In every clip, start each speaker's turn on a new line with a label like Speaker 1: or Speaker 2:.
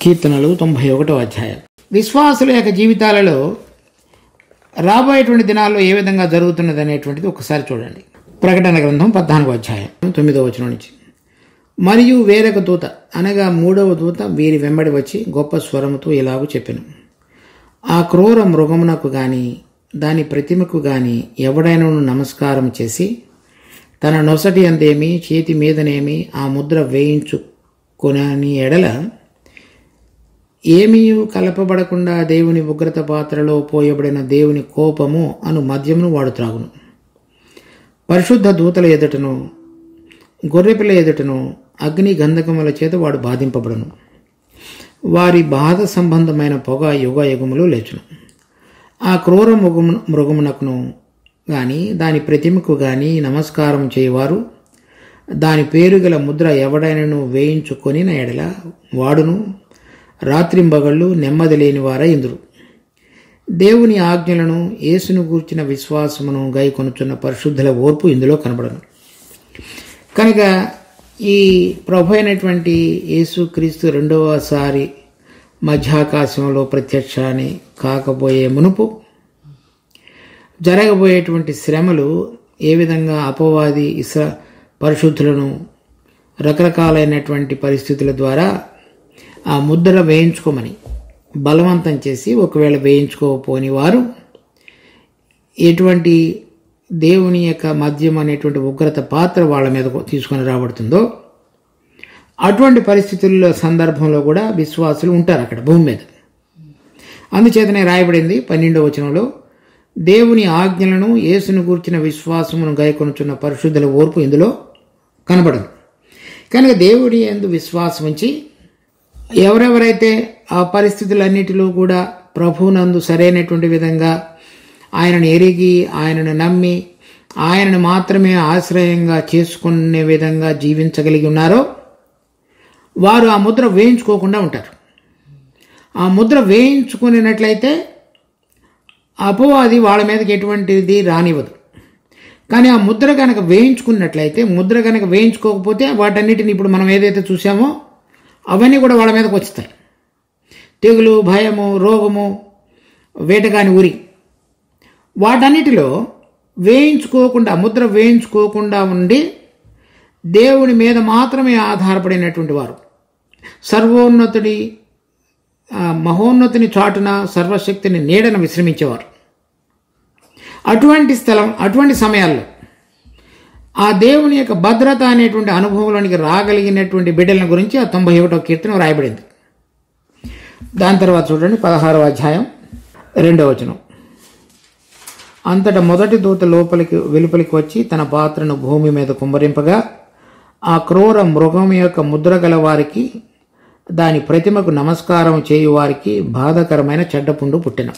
Speaker 1: కీర్తనలు 91వ అధ్యాయం. విశ్వాసుల యొక్క జీవితాలలో రాబోయేటువంటి దినాల్లో ఏ విధంగా జరుగుతున్నది అనేటువంటిది ఒకసారి చూడండి. ప్రకటన గ్రంథం 14వ అధ్యాయం 9వ వచనం నుంచి. మరియు వేరొక దూత అనగా మూడవ దూత వీరి వెంబడి వచ్చి గొప్ప స్వరముతో ఇలాగూ చెప్పెను, ఆ క్రూర మృగమునకు గాని దాని ప్రతిమకు గాని ఎవడైనను నమస్కారం చేసి తన నొసటి అందేమి చేతి మీదనేమి ఆ ముద్ర వేయించుకొనని ఎడల ఏమీయూ కలపబడకుండా దేవుని ఉగ్రత పాత్రలో పోయబడిన దేవుని కోపము అను మద్యమును వాడు త్రాగును. పరిశుద్ధ దూతల ఎదుటను గొర్రెపిల్ల ఎదుటను అగ్ని గంధకముల చేత వాడు బాధింపబడును. వారి బాధ సంబంధమైన పొగ యుగ యుగములు లేచును. ఆ క్రూర మృగమునకును గాని దాని ప్రతిమకు గాని నమస్కారం చేయవారు దాని పేరు గల ముద్ర ఎవడైనను వేయించుకొని ఎడల వాడును రాత్రింబగళ్ళు నెమ్మది లేని వారై ఇందురు. దేవుని ఆజ్ఞలను యేసును గూర్చిన విశ్వాసమును గైకొనుచున్న పరిశుద్ధుల ఓర్పు ఇందులో కనబడను. కనుక ఈ ప్రభు అయినటువంటి యేసుక్రీస్తు రెండవసారి మధ్యాకాశంలో ప్రత్యక్షాన్ని కాకపోయే మునుపు జరగబోయేటువంటి శ్రమలు ఏ విధంగా అపవాది పరిశుద్ధులను రకరకాలైనటువంటి పరిస్థితుల ద్వారా ఆ ముద్ర వేయించుకోమని బలవంతం చేసి ఒకవేళ వేయించుకోకపోని వారు ఎటువంటి దేవుని యొక్క మద్యం అనేటువంటి ఉగ్రత పాత్ర వాళ్ళ మీద తీసుకొని రాబడుతుందో అటువంటి పరిస్థితుల్లో సందర్భంలో కూడా విశ్వాసులు ఉంటారు అక్కడ భూమి మీద. అందుచేతనే రాయబడింది 12వ వచనంలో, దేవుని ఆజ్ఞలను యేసును గూర్చిన విశ్వాసమును గైకొనుచున్న పరిశుద్ధుల ఓర్పు ఇందులో కనబడదు. కనుక దేవుని యందు విశ్వాసం ఉంచి ఎవరెవరైతే ఆ పరిస్థితులన్నిటిలో కూడా ప్రభువునందు సరైనటువంటి విధంగా ఆయనను ఎరిగి ఆయనను నమ్మి ఆయనను మాత్రమే ఆశ్రయంగా చేసుకునే విధంగా జీవించగలిగి ఉన్నారో వారు ఆ ముద్ర వేయించుకోకుండా ఉంటారు. ఆ ముద్ర వేయించుకునేటట్లయితే అపవాది వాళ్ళ మీదకి ఎటువంటిది రానివ్వదు. కానీ ఆ ముద్ర కనుక వేయించుకున్నట్లయితే, ముద్ర కనుక వేయించుకోకపోతే వాటన్నిటిని ఇప్పుడు మనం ఏదైతే చూసామో అవన్నీ కూడా వాళ్ళ మీదకి వచ్చుతాయి. తెగులు, భయము, రోగము, వేటగాని ఉరి, వాటన్నిటిలో వేయించుకోకుండా ముద్ర వేయించుకోకుండా ఉండి దేవుని మీద మాత్రమే ఆధారపడినటువంటి వారు, సర్వోన్నతుడి మహోన్నతుని చాటున సర్వశక్తిని నీడన విశ్రమించేవారు. అటువంటి సమయాల్లో ఆ దేవుని యొక్క భద్రత అనేటువంటి అనుభవంలోనికి రాగలిగినటువంటి బిడ్డల గురించి ఆ 91వ కీర్తన రాయబడింది. దాని తర్వాత చూడండి 16వ అధ్యాయం 2వ వచనం. అంతటా మొదటి దూత వెలుపలికి వచ్చి తన పాత్రను భూమి మీద కుమ్మరింపగా ఆ క్రూర మృగం యొక్క ముద్ర గల వారికి దాని ప్రతిమకు నమస్కారం చేయు వారికి బాధాకరమైన చెడ్డపుండు పుట్టిన.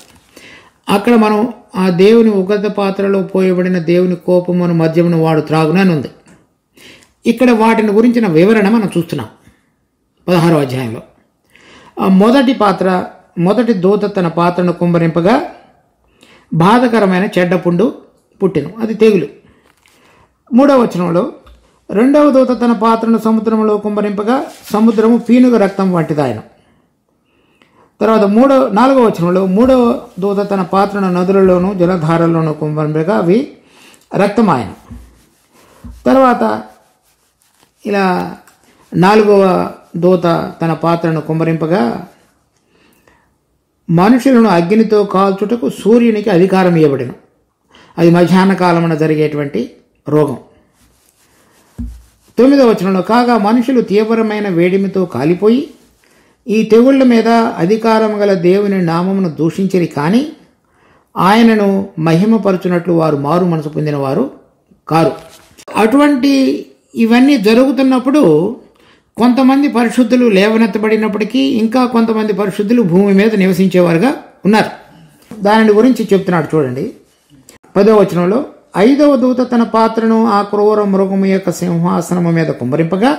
Speaker 1: అక్కడ మనం ఆ దేవుని ఉగ్రత పాత్రలో పోయబడిన దేవుని కోపమును మద్యమును వాడు త్రాగునని ఉంది. ఇక్కడ వాటిని గురించిన వివరణ మనం చూస్తున్నాం 16వ అధ్యాయంలో. మొదటి దూత తన పాత్రను కుమ్మరింపగా బాధకరమైన చెడ్డపుండు పుట్టెను, అది తెగులు. 3వ వచనంలో, రెండవ దూత తన పాత్రను సముద్రంలో కుమ్మరింపగా సముద్రము పీనుగ రక్తం వంటిదాయన. తర్వాత 4వ వచనంలో, మూడవ దూత తన పాత్రను నదులలోను జలధారల్లోనూ కుమ్మరింపగా అవి రక్తమాయన. తర్వాత ఇలా 4వ దూత తన పాత్రను కుమ్మరింపగా మనుషులను అగ్నితో కాల్చుటకు సూర్యునికి అధికారం ఇవ్వబడిన, అది మధ్యాహ్న కాలమున జరిగేటువంటి రోగం. 9వ వచనంలో, కాగా మనుషులు తీవ్రమైన వేడిమితో కాలిపోయి ఈ తెగుళ్ల మీద అధికారం గల దేవుని నామమును దూషించిరి, కానీ ఆయనను మహిమపరచునట్లు వారు మారు మనసు పొందిన వారు కారు. అటువంటి ఇవన్నీ జరుగుతున్నప్పుడు కొంతమంది పరిశుద్ధులు లేవనెత్తబడినప్పటికీ ఇంకా కొంతమంది పరిశుద్ధులు భూమి మీద నివసించేవారుగా ఉన్నారు. దానిని గురించి చెప్తున్నాడు చూడండి 10వ వచనంలో, 5వ దూత తన పాత్రను ఆ క్రూర మృగము యొక్క సింహాసనము మీద కుమ్మరింపగా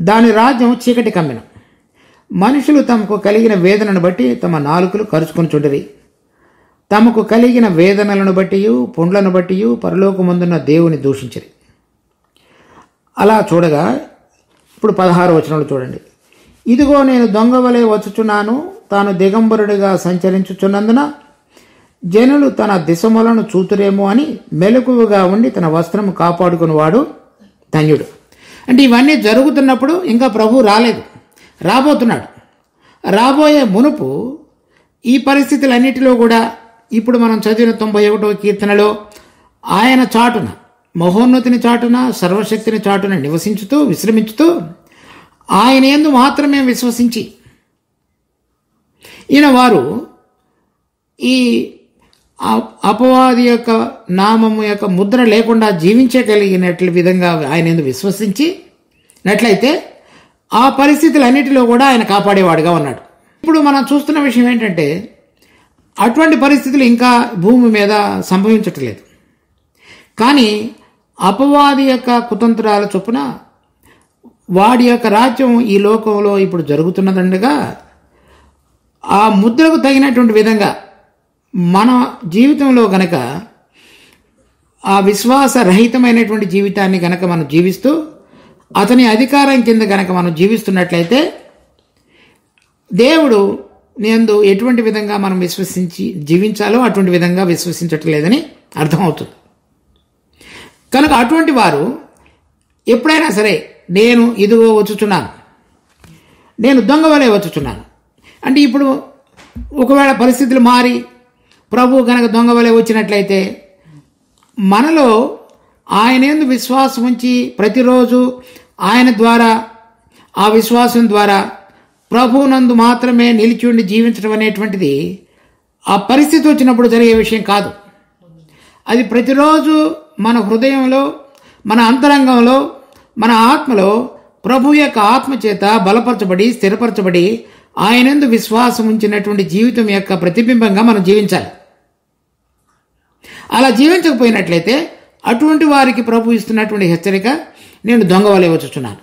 Speaker 1: దాని రాజ్యం చీకటి కమ్మిన. మనుషులు తమకు కలిగిన వేదనను బట్టి తమ నాలుకలు కరుచుకొని చుండిరి. తమకు కలిగిన వేదనలను బట్టి పుండ్లను బట్టి పరలోకమందున్న దేవుని దూషించిరి. అలా చూడగా ఇప్పుడు 16వ వచనంలో చూడండి, ఇదిగో నేను దొంగవలే వచ్చుచున్నాను. తాను దిగంబరుడిగా సంచరించుచున్నందున జనులు తన దిశములను చూతురేమో అని మెలకువగా ఉండి తన వస్త్రము కాపాడుకునేవాడు ధన్యుడు. అంటే ఇవన్నీ జరుగుతున్నప్పుడు ఇంకా ప్రభు రాలేదు, రాబోతున్నాడు. రాబోయే మునుపు ఈ పరిస్థితులన్నిటిలో కూడా ఇప్పుడు మనం చదివిన 91వ కీర్తనలో ఆయన చాటున, మహోన్నతిని చాటున, సర్వశక్తిని చాటున నివసించుతూ విశ్రమించుతూ ఆయన యందు మాత్రమే విశ్వసించి ఈయన వారు ఈ అపవాది యొక్క నామము యొక్క ముద్ర లేకుండా జీవించగలిగినట్లు విధంగా ఆయన యందు విశ్వసించినట్లయితే ఆ పరిస్థితులన్నిటిలో కూడా ఆయన కాపాడేవాడుగా ఉన్నాడు. ఇప్పుడు మనం చూస్తున్న విషయం ఏంటంటే అటువంటి పరిస్థితులు ఇంకా భూమి మీద సంభవించట్లేదు. కానీ అపవాది యొక్క కుతంత్రాల చొప్పున వాడి యొక్క రాజ్యం ఈ లోకంలో ఇప్పుడు జరుగుతున్నదండగా ఆ ముద్రకు తగినటువంటి విధంగా మన జీవితంలో గనక ఆ విశ్వాసరహితమైనటువంటి జీవితాన్ని గనక మనం జీవిస్తూ అతని అధికారం కింద గనక మనం జీవిస్తున్నట్లయితే దేవుడు నందు ఎటువంటి విధంగా మనం విశ్వసించి జీవించాలో అటువంటి విధంగా విశ్వసించట్లేదని అర్థమవుతుంది. కనుక అటువంటి వారు ఎప్పుడైనా సరే నేను ఇదిగో వచ్చుచున్నాను, నేను దొంగవలే వచ్చుచున్నాను అంటే ఇప్పుడు ఒకవేళ పరిస్థితులు మారి ప్రభు కనుక దొంగవలే వచ్చినట్లయితే మనలో ఆయన యందు విశ్వాసం ఉంచి ప్రతిరోజు ఆయన ద్వారా ఆ విశ్వాసం ద్వారా ప్రభువునందు మాత్రమే నిలిచి ఉండి జీవించడం అనేటువంటిది ఆ పరిస్థితి వచ్చినప్పుడు జరిగే విషయం కాదు. అది ప్రతిరోజు మన హృదయంలో, మన అంతరంగంలో, మన ఆత్మలో ప్రభు యొక్క ఆత్మ చేత బలపరచబడి స్థిరపరచబడి ఆయనందు విశ్వాసం ఉంచినటువంటి జీవితం యొక్క ప్రతిబింబంగా మనం జీవించాలి. అలా జీవించకపోయినట్లయితే అటువంటి వారికి ప్రభు ఇస్తున్నటువంటి హెచ్చరిక, నేను దొంగవలే వచ్చుచున్నాను.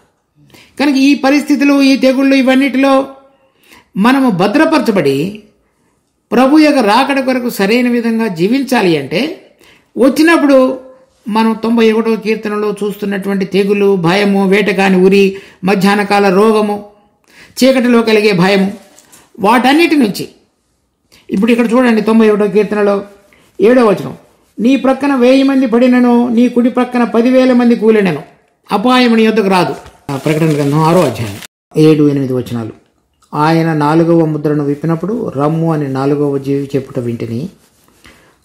Speaker 1: కనుక ఈ పరిస్థితులు, ఈ తెగుళ్ళు, ఇవన్నిటిలో మనము భద్రపరచబడి ప్రభు యొక్క రాకడ కొరకు సరైన విధంగా జీవించాలి అంటే వచ్చినప్పుడు మనం 91వ కీర్తనలో చూస్తున్నటువంటి తెగులు, భయము, వేటకాని ఉరి, మధ్యాహ్నకాల రోగము, చీకటిలో కలిగే భయము, వాటన్నిటి నుంచి ఇప్పుడు ఇక్కడ చూడండి 91వ కీర్తనలో 7వ వచనం, నీ ప్రక్కన 1000 మంది పడినను, నీ కుడి ప్రక్కన 10,000 మంది కూలినను, అపాయము నీ యొద్దకు రాదు. ప్రకటన గ్రంథం 6వ అధ్యాయం 7-8 వచనాలు. ఆయన 4వ ముద్రను విప్పినప్పుడు రమ్ము అని 4వ జీవి చెప్పుట వింటిని.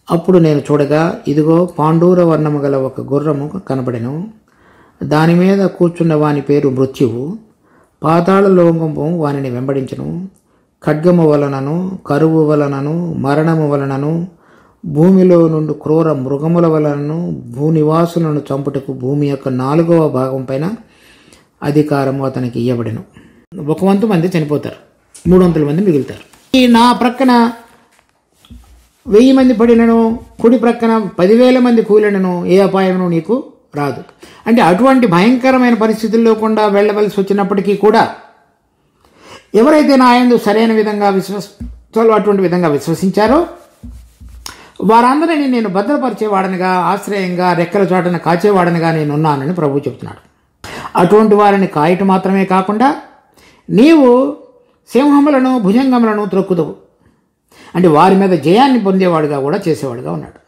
Speaker 1: అప్పుడు నేను చూడగా ఇదిగో పాండూర వర్ణము గల ఒక గుర్రము కనబడెను. దాని మీద కూర్చున్న వాని పేరు మృత్యువు. పాతాళ లోకము వానిని వెంబడించును. ఖడ్గము వలనను, కరువు వలనను, మరణము వలనను, భూమిలో నుండి క్రూర మృగముల వలనను భూనివాసులను చంపుటకు భూమి యొక్క 4వ భాగం పైన అధికారము అతనికి ఇవ్వబడెను. 1 వంతు మంది చనిపోతారు, 300 మంది మిగులుతారు. ఈ నా ప్రక్కన 1000 మంది పడినను, కుడి ప్రక్కన 10,000 మంది కూలినను, ఏ అపాయమును నీకు రాదు. అంటే అటువంటి భయంకరమైన పరిస్థితుల్లో కూడా వెళ్ళవలసి వచ్చినప్పటికీ కూడా ఎవరైతే నా యందు సరైన విధంగా అటువంటి విధంగా విశ్వసించారో వారందరినీ నేను భద్రపరిచేవాడనిగా, ఆశ్రయంగా, రెక్కల చాటున కాచేవాడనిగా నేను ఉన్నానని ప్రభు చెప్తున్నాడు. అటువంటి వారిని కాయటం మాత్రమే కాకుండా నీవు సింహములను, భుజంగములను త్రొక్కుదువు అంటే వారి మీద జయాన్ని పొందేవాడుగా కూడా చేసేవాడుగా ఉన్నాడు.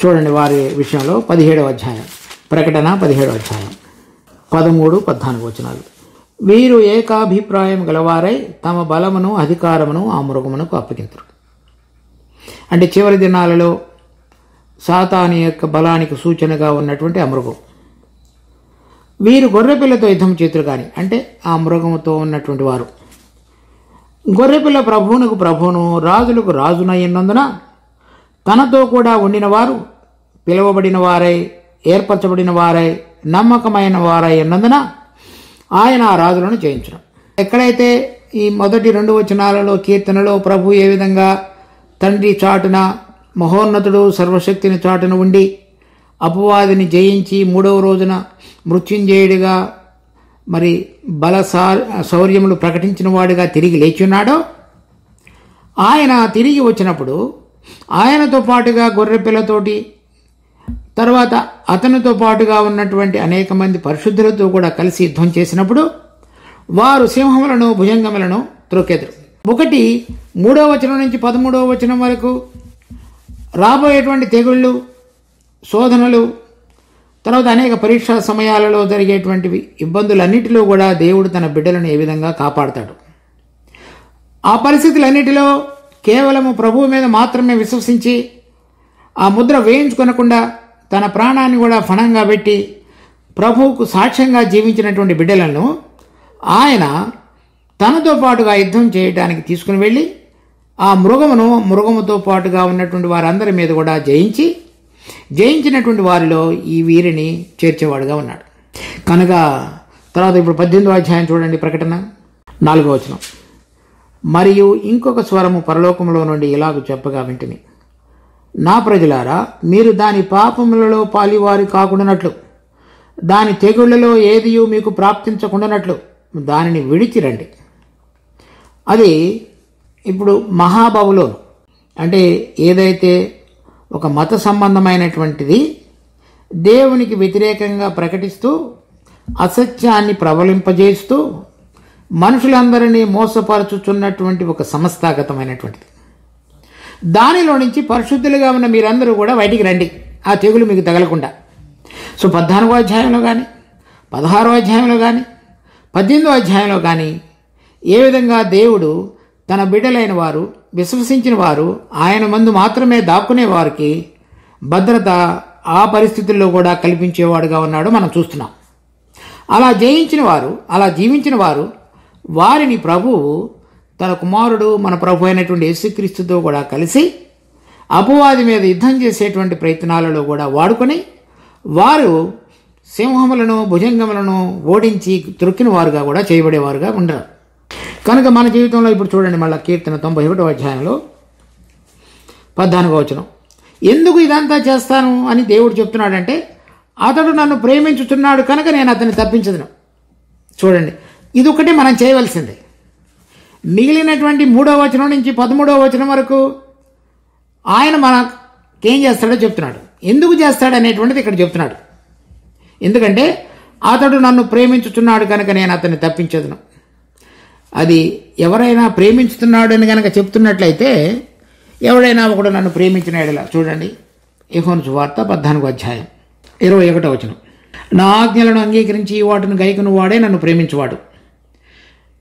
Speaker 1: చూడండి వారి విషయంలో 17వ అధ్యాయం, ప్రకటన 17వ అధ్యాయం 13-14 వచనాలు. వీరు ఏకాభిప్రాయం గలవారై తమ బలమును, అధికారమును ఆ మృగమునకు అప్పగింతురు. అంటే చివరి దినాలలో సాతాను యొక్క బలానికి సూచనగా ఉన్నటువంటి ఆ మృగం. వీరు గొర్రెపిల్లతో యుద్ధం చేతురు కానీ, అంటే ఆ మృగముతో ఉన్నటువంటి వారు. గొర్రెపిల్ల ప్రభువునకు ప్రభువును, రాజులకు రాజునయ్యున్నందున తనతో కూడా ఉండిన వారు పిలువబడిన వారై, ఏర్పరచబడిన వారై, నమ్మకమైన వారై ఉన్నందున ఆయన ఆ రాజులను జయించడం. ఎక్కడైతే ఈ మొదటి 2 వచనాలలో కీర్తనలో ప్రభు ఏ విధంగా తండ్రి చాటున, మహోన్నతుడు సర్వశక్తిని చాటున ఉండి అపవాదిని జయించి 3వ రోజున మృత్యుంజయుడిగా మరి శౌర్యములు ప్రకటించిన వాడిగా తిరిగి లేచున్నాడో, ఆయన తిరిగి వచ్చినప్పుడు ఆయనతో పాటుగా గొర్రెపిల్లతోటి, తర్వాత అతనితో పాటుగా ఉన్నటువంటి అనేక మంది పరిశుద్ధులతో కూడా కలిసి యుద్ధం చేసినప్పుడు వారు సింహములను భుజంగములను త్రొక్కెదరు. 3వ వచనం నుంచి 13వ వచనం వరకు రాబోయేటువంటి తెగుళ్ళు, శోధనలు, తర్వాత అనేక పరీక్షా సమయాలలో జరిగేటువంటివి ఇబ్బందులన్నిటిలో కూడా దేవుడు తన బిడ్డలను ఏ విధంగా కాపాడతాడు. ఆ పరిస్థితులన్నిటిలో కేవలము ప్రభువు మీద మాత్రమే విశ్వసించి ఆ ముద్ర వేయించుకొనకుండా తన ప్రాణాన్ని కూడా ఫణంగా పెట్టి ప్రభువుకు సాక్ష్యంగా జీవించినటువంటి బిడ్డలను ఆయన తనతో పాటుగా యుద్ధం చేయడానికి తీసుకుని వెళ్ళి ఆ మృగముతో పాటుగా ఉన్నటువంటి వారందరి మీద కూడా జయించినటువంటి వారిలో ఈ వీరిని చేర్చేవాడుగా ఉన్నాడు కనుక. తర్వాత ఇప్పుడు 18వ అధ్యాయం చూడండి, ప్రకటన 4వ వచనం. మరియు ఇంకొక స్వరము పరలోకములో నుండి ఇలాగ చెప్పగా వింటిని, నా ప్రజలారా, మీరు దాని పాపములలో పాలివారు కాకుండానట్లు, దాని తెగుళ్లలో ఏదియూ మీకు ప్రాప్తించకుండానట్లు దానిని విడిచిరండి. అది ఇప్పుడు మహాబబులోను అంటే ఏదైతే ఒక మత సంబంధమైనటువంటిది దేవునికి వ్యతిరేకంగా ప్రకటిస్తూ అసత్యాన్ని ప్రబలింపజేస్తూ మనుషులందరినీ మోసపరచుచున్నటువంటి ఒక సంస్థాగతమైనటువంటిది. దానిలో నుంచి పరిశుద్ధులుగా ఉన్న మీరందరూ కూడా బయటికి రండి, ఆ తెగులు మీకు తగలకుండా. సో 14వ అధ్యాయంలో కానీ 16వ అధ్యాయంలో కానీ 18వ అధ్యాయంలో కానీ ఏ విధంగా దేవుడు తన బిడ్డలైన వారు, విశ్వసించిన వారు, ఆయన మందు మాత్రమే దాక్కునే వారికి భద్రత ఆ పరిస్థితుల్లో కూడా కల్పించేవాడుగా ఉన్నాడో మనం చూస్తున్నాం. అలా జీవించిన వారు వారిని ప్రభువు తన కుమారుడు మన ప్రభు అయినటువంటి యేసుక్రీస్తుతో కూడా కలిసి అపవాది మీద యుద్ధం చేసేటువంటి ప్రయత్నాలలో కూడా వాడుకొని వారు సింహములను భుజంగములను ఓడించి త్రొక్కిన వారుగా కూడా చేయబడేవారుగా ఉండరు. కనుక మన జీవితంలో ఇప్పుడు చూడండి, మళ్ళీ కీర్తన 91వ అధ్యాయంలో 14వ వచనం. ఎందుకు ఇదంతా చేస్తాను అని దేవుడు చెప్తున్నాడంటే, అతడు నన్ను ప్రేమించుతున్నాడు కనుక నేను అతన్ని తప్పించదును. చూడండి, ఇది ఒకటే మనం చేయవలసిందే. మిగిలినటువంటి 3వ వచనం నుంచి 13వ వచనం వరకు ఆయన మనకేం చేస్తాడో చెప్తున్నాడు. ఎందుకు చేస్తాడు అనేటువంటిది ఇక్కడ చెప్తున్నాడు. ఎందుకంటే అతడు నన్ను ప్రేమించుతున్నాడు కనుక నేను అతన్ని తప్పించదును. అది ఎవరైనా ప్రేమించుతున్నాడు అని కనుక చెప్తున్నట్లయితే, ఎవడైనా ఒకడు నన్ను ప్రేమించిన ఎడల, చూడండి యోహాను సువార్త 14వ అధ్యాయం 21వ వచనం. నా ఆజ్ఞలను అంగీకరించి వాటిని గైకొను వాడే నన్ను ప్రేమించువాడు.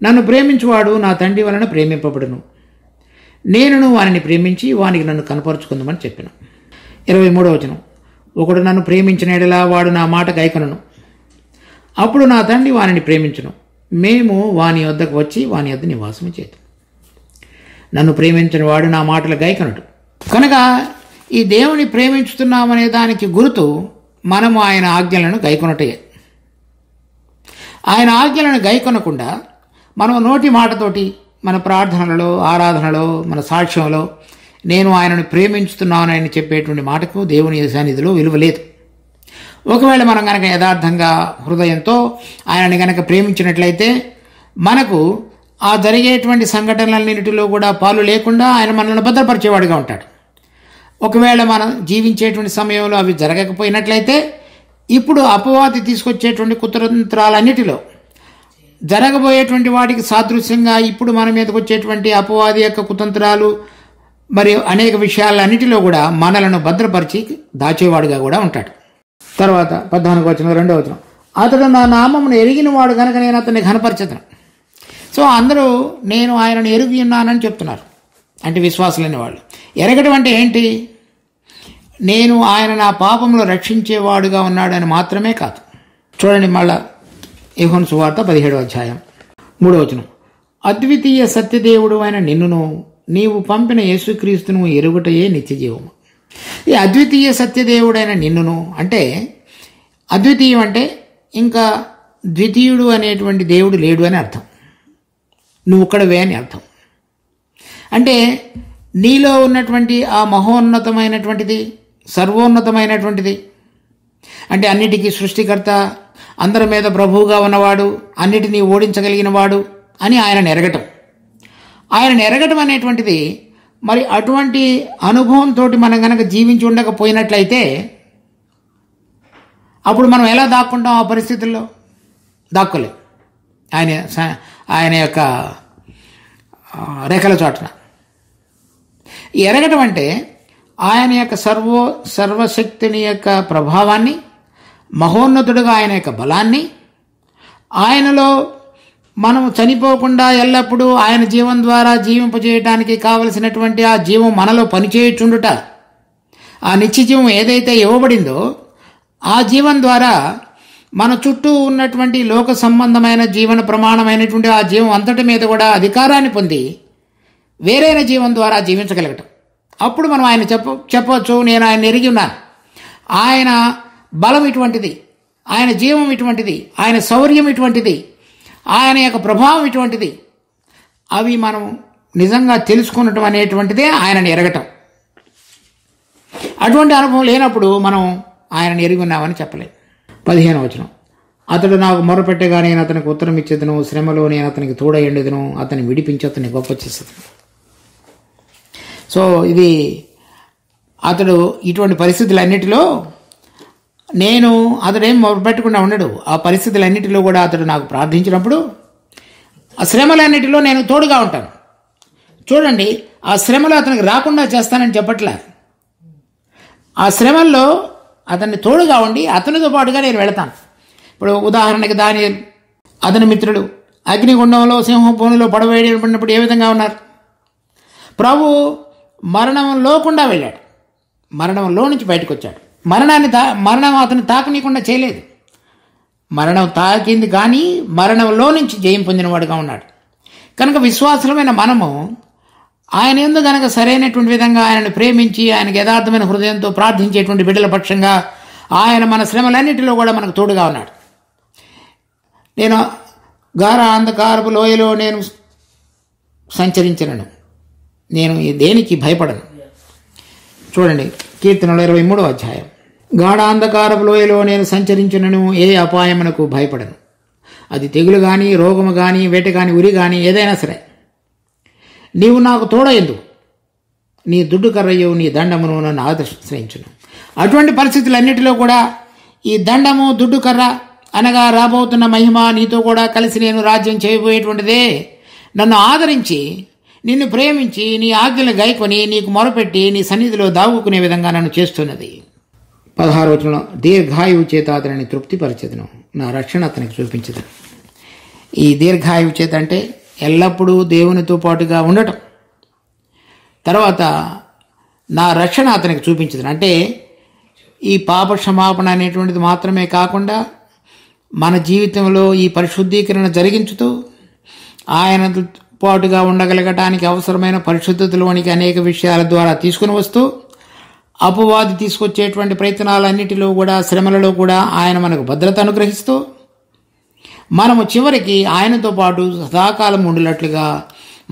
Speaker 1: నన్ను ప్రేమించువాడు నా తండ్రి వలన ప్రేమింపబడును. నేనును వానిని ప్రేమించి వానికి నన్ను కనపరుచుకుందామని చెప్పిన. 23వ వచనం. ఒకడు నన్ను ప్రేమించిన ఎడల వాడు నా మాట గైకొనును. అప్పుడు నా తండ్రి వానిని ప్రేమించును. మేము వాని వద్దకు వచ్చి వాని వద్ద నివాసము చేద్దాం. నన్ను ప్రేమించిన వాడు నా మాటలు గైకొనడు. కనుక ఈ దేవుని ప్రేమించుతున్నామనే దానికి గుర్తు మనము ఆయన ఆజ్ఞలను గైకొనటే. ఆయన ఆజ్ఞలను గైకొనకుండా మనం నోటి మాటతోటి మన ప్రార్థనలలో, ఆరాధనలో, మన సాక్ష్యంలో నేను ఆయనను ప్రేమించుతున్నానని చెప్పేటువంటి మాటకు దేవుని సన్నిధిలో విలువ లేదు. ఒకవేళ మనం కనుక యథార్థంగా హృదయంతో ఆయనని కనుక ప్రేమించినట్లయితే మనకు ఆ జరిగేటువంటి సంఘటనలన్నింటిలో కూడా పాలు లేకుండా ఆయన మనల్ని భద్రపరిచేవాడిగా ఉంటాడు. ఒకవేళ మనం జీవించేటువంటి సమయంలో అవి జరగకపోయినట్లయితే ఇప్పుడు అపవాది తీసుకొచ్చేటువంటి కుతంత్రాలన్నిటిలో జరగబోయేటువంటి వాటికి సాదృశ్యంగా ఇప్పుడు మన మీదకి వచ్చేటువంటి అపవాది యొక్క కుతంత్రాలు మరియు అనేక విషయాలన్నిటిలో కూడా మనలను భద్రపరిచి దాచేవాడుగా కూడా ఉంటాడు. తర్వాత 14వ వచనం 2వ వచనం. అతడు నా నామమును ఎరిగిన వాడు కనుక నేను అతన్ని ఘనపరచదను. సో అందరూ నేను ఆయనను ఎరిగి ఉన్నానని చెప్తున్నారు, అంటే విశ్వాసులైన వాళ్ళు. ఎరగడం అంటే ఏంటి? నేను ఆయన నా పాపంలో రక్షించేవాడుగా ఉన్నాడని మాత్రమే కాదు. చూడండి మళ్ళా యోహాను సువార్త 17వ అధ్యాయం 3వ వచనం. అద్వితీయ సత్యదేవుడు అయిన నిన్నును నీవు పంపిన యేసుక్రీస్తును ఎరుగుటయే నిత్యజీవము. ఈ అద్వితీయ సత్యదేవుడైన నిన్నును అంటే, అద్వితీయం అంటే ఇంకా ద్వితీయుడు అనేటువంటి దేవుడు లేడు అని అర్థం. నువ్వు ఒక్కడవే అని అర్థం. అంటే నీలో ఉన్నటువంటి ఆ మహోన్నతమైనటువంటిది, సర్వోన్నతమైనటువంటిది, అంటే అన్నిటికీ సృష్టికర్త, అందరి మీద ప్రభువుగా ఉన్నవాడు, అన్నిటినీ ఓడించగలిగిన వాడు అని ఆయనను ఎరగటం. ఆయనను ఎరగటం అనేటువంటిది మరి అటువంటి అనుభవంతో మనం కనుక జీవించి ఉండకపోయినట్లయితే అప్పుడు మనం ఎలా దాక్కుంటాం? ఆ పరిస్థితుల్లో దాక్కోలేం. ఆయన యొక్క రెక్కల చాటున. ఎరగటం అంటే ఆయన యొక్క సర్వశక్తిని యొక్క ప్రభావాన్ని, మహోన్నతుడుగా ఆయన యొక్క బలాన్ని, ఆయనలో మనం చనిపోకుండా ఎల్లప్పుడూ ఆయన జీవం ద్వారా జీవింపజేయడానికి కావలసినటువంటి ఆ జీవం మనలో పనిచేయుచుండుట, ఆ నిత్య జీవం ఏదైతే ఇవ్వబడిందో ఆ జీవం ద్వారా మన చుట్టూ ఉన్నటువంటి లోక సంబంధమైన జీవన ప్రమాణమైనటువంటి ఆ జీవం అంతటి మీద కూడా అధికారాన్ని పొంది వేరైన జీవం ద్వారా జీవించగలగటం. అప్పుడు మనం ఆయన చెప్పవచ్చు, నేను ఆయన ఎరిగి ఉన్నాను, ఆయన బలం ఇటువంటిది, ఆయన జీవం ఇటువంటిది, ఆయన శౌర్యం ఇటువంటిది, ఆయన యొక్క ప్రభావం ఇటువంటిది. అవి మనం నిజంగా తెలుసుకున్నటం అనేటువంటిదే ఆయనని ఎరగటం. అటువంటి అనుభవం లేనప్పుడు మనం ఆయనని ఎరిగి ఉన్నామని చెప్పలేం. 15వ వచనం, అతడు నాకు మొరపెట్టగా నేను అతనికి ఉత్తరం ఇచ్చేదను, శ్రమలో నేను అతనికి తోడయ్యుండెదను, అతన్ని విడిపించి అతన్ని గొప్ప చేసేదను. సో ఇది అతడు ఇటువంటి పరిస్థితులన్నిటిలో అతడేం మొరపెట్టకుండా ఉండడు. ఆ పరిస్థితులన్నిటిలో కూడా అతడు నాకు ప్రార్థించినప్పుడు ఆ శ్రమలన్నిటిలో నేను తోడుగా ఉంటాను. చూడండి, ఆ శ్రమలో అతనికి రాకుండా చేస్తానని చెప్పట్లే. ఆ శ్రమల్లో అతన్ని తోడుగా ఉండి అతనితో పాటుగా నేను వెళతాను. ఇప్పుడు ఉదాహరణకి దానియేలు, అతని మిత్రుడు అగ్నిగుండంలో సింహభూమిలో పడవేయబడినప్పుడు ఏ విధంగా ఉన్నారు? ప్రభు మరణంలోకుండా వెళ్ళాడు, మరణంలో నుంచి బయటకు వచ్చాడు. మరణం అతను తాకనీయకుండా చేయలేదు. మరణం తాకింది కానీ మరణంలో నుంచి జయం పొందినవాడుగా ఉన్నాడు. కనుక విశ్వాసులమైన మనము ఆయన యందు గనక సరైనటువంటి విధంగా ఆయనను ప్రేమించి ఆయనకు యథార్థమైన హృదయంతో ప్రార్థించేటువంటి బిడ్డల పక్షంగా ఆయన మన శ్రమలన్నిటిలో కూడా మనకు తోడుగా ఉన్నాడు. నేను గాఢ అంధకారపు లోయలో నేను సంచరించను, నేను దేనికి భయపడను. చూడండి, కీర్తనలు 23వ అధ్యాయం, గాఢ అంధకారపు లోయలో నేను సంచరించునను, ఏ అపాయమునకు భయపడను. అది తెగులు కానీ, రోగము కానీ, వేట కానీ, ఉరి కానీ ఏదైనా సరే, నీవు నాకు తోడయందు, నీ దుడ్డు కర్రయు నీ దండమును నన్ను ఆశ్రయించును. అటువంటి పరిస్థితులన్నిటిలో కూడా ఈ దండము, దుడ్డు కర్ర అనగా రాబోతున్న మహిమ, నీతో కూడా కలిసి నేను రాజ్యం చేయబోయేటువంటిదే నన్ను ఆదరించి, నిన్ను ప్రేమించి, నీ ఆజ్ఞలు గైకొని, నీకు మొరపెట్టి నీ సన్నిధిలో దాగుకునే విధంగా నన్ను చేస్తున్నది. 16వ వచనంలో, దీర్ఘాయువు చేత అతనిని తృప్తిపరచెదను, నా రక్షణ అతనికి చూపించదను. ఈ దీర్ఘాయువు చేత అంటే ఎల్లప్పుడూ దేవునితో పాటుగా ఉండటం. తర్వాత నా రక్షణ అతనికి చూపించదను అంటే ఈ పాప క్షమాపణ అనేటువంటిది మాత్రమే కాకుండా మన జీవితంలో ఈ పరిశుద్ధీకరణ జరిగించుతూ ఆయనతో పాటుగా ఉండగలగటానికి అవసరమైన పరిశుద్ధతలోనికి అనేక విషయాల ద్వారా తీసుకుని వస్తూ అపవాది తీసుకొచ్చేటువంటి ప్రయత్నాలన్నిటిలో కూడా, శ్రమలలో కూడా ఆయన మనకు భద్రత అనుగ్రహిస్తూ మనము చివరికి ఆయనతో పాటు సదాకాలం ఉండేటట్లుగా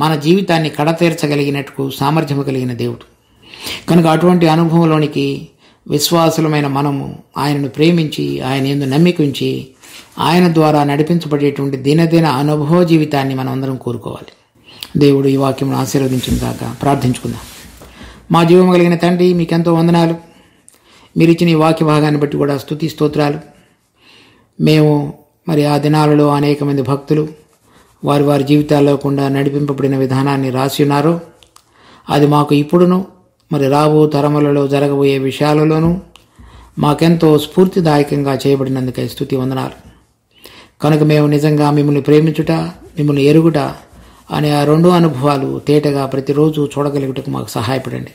Speaker 1: మన జీవితాన్ని కడతీర్చగలిగినట్టు సామర్థ్యము కలిగిన దేవుడు. కనుక అటువంటి అనుభవంలోనికి విశ్వాసులమైన మనము ఆయనను ప్రేమించి, ఆయన యందు నమ్మిక ఉంచి, ఆయన ద్వారా నడిపించబడేటువంటి దినదిన అనుభవ జీవితాన్ని మనం అందరం కోరుకోవాలి. దేవుడు ఈ వాక్యమును ఆశీర్వదించిన కాక. ప్రార్థించుకుందాం. మా జీవము కలిగిన తండ్రి, మీకెంతో వందనాలు. మీరు ఇచ్చిన ఈ వాక్య భాగాన్ని బట్టి కూడా స్తుతి స్తోత్రాలు. మేము మరి ఆ దినాలలో అనేక మంది భక్తులు వారి జీవితాల్లో కూడా నడిపింపబడిన విధానాన్ని రాసి ఉన్నారు. అది మాకు ఇప్పుడును మరి రాబో తరములలో జరగబోయే విషయాలలోనూ మాకెంతో స్ఫూర్తిదాయకంగా చేయబడినందుకై స్తుతి వందనాలు. కనుక మేము నిజంగా మిమ్మల్ని ప్రేమించుట, మిమ్మల్ని ఎరుగుట అనే ఆ రెండు అనుభవాలు తేటగా ప్రతిరోజు చూడగలుగుటకు మాకు సహాయపడండి.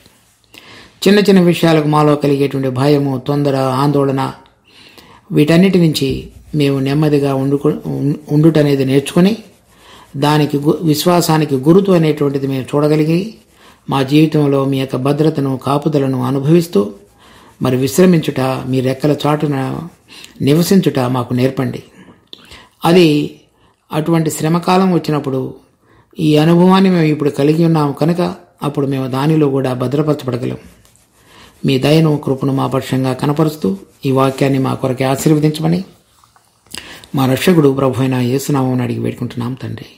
Speaker 1: చిన్న చిన్న విషయాలకు మాలో కలిగేటువంటి భయము, తొందర, ఆందోళన వీటన్నిటి నుంచి మేము నెమ్మదిగా ఉండుట అనేది నేర్చుకుని దానికి విశ్వాసానికి గురుతు అనేటువంటిది మేము చూడగలిగి మా జీవితంలో మీ యొక్క భద్రతను, కాపుదలను అనుభవిస్తూ మరి విశ్రమించుట, మీ రెక్కల చాటున నివసించుట మాకు నేర్పండి. అది అటువంటి శ్రమకాలం వచ్చినప్పుడు ఈ అనుభవాన్ని మేము ఇప్పుడు కలిగి ఉన్నాము కనుక అప్పుడు మేము దానిలో కూడా భద్రపరచబడగలం. మీ దయను, కృపను మా పక్షంగా కనపరుస్తూ ఈ వాక్యాన్ని మా కొరకే ఆశీర్వదించమని మా రక్షకుడు ప్రభు అయిన యేసు నామమున అడిగి వేడుకుంటున్నాం తండ్రి.